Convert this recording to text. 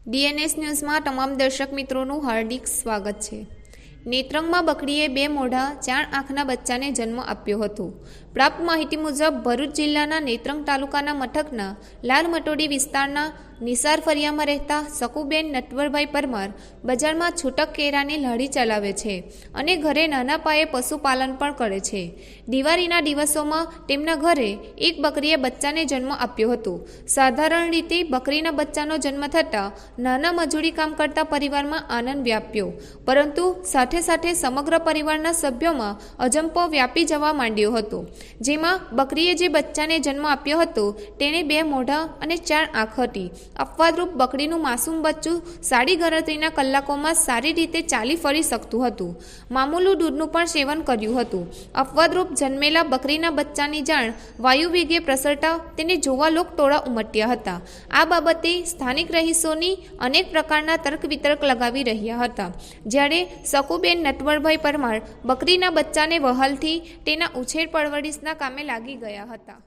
DNS ન્યૂઝમાં તમામ દર્શક મિત્રોનું હાર્દિક સ્વાગત છે। નેત્રંગમાં બકરીએ 2 મોઢા 4 આંખના બચ્ચાને જન્મ આપ્યો હતો। પ્રાપ્ત માહિતી મુજબ ભરૂચ જિલ્લાના નેત્રંગ તાલુકાના મથકના લાલ મટોડી વિસ્તારના નિસાર ફરિયામાં રહેતા શકુબેન નટવરભાઈ પરમાર બજારમાં છૂટક કેરાની લારી ચલાવે છે અને ઘરે નાના પાયે પશુપાલન પણ કરે છે। દિવાળીના દિવસોમાં તેમના ઘરે એક બકરીએ બચ્ચાને જન્મ આપ્યો હતો। સાધારણ રીતે બકરીના બચ્ચાનો જન્મ થતાં નાના મજૂરી કામ કરતા પરિવારમાં આનંદ વ્યાપ્યો, પરંતુ સાથે સાથે સમગ્ર પરિવારના સભ્યોમાં અજંપો વ્યાપી જવા માંડ્યો હતો। જેમાં બકરીએ જે બચ્ચાને જન્મ આપ્યો હતો તેને 2 મોઢા અને 4 આંખ હતી। અપવાદરૂપ બકરીનું માસૂમ બચ્ચું સાડી ગણતરીના કલાકોમાં સારી રીતે ચાલી ફરી શકતું હતું। મામૂલું દૂધનું પણ સેવન કર્યું હતું। અપવાદરૂપ જન્મેલા બકરીના બચ્ચાની જાણ વાયુ વેગે પ્રસરતા તેને જોવા લોકટોળા ઉમટ્યા હતા। આ બાબતે સ્થાનિક રહીશોની અનેક પ્રકારના તર્ક વિતર્ક લગાવી રહ્યા હતા। જ્યારે શકુબેન નટવરભાઈ પરમાર બકરીના બચ્ચાને વહાલથી તેના ઉછેર પરવરિશના કામે લાગી ગયા હતા।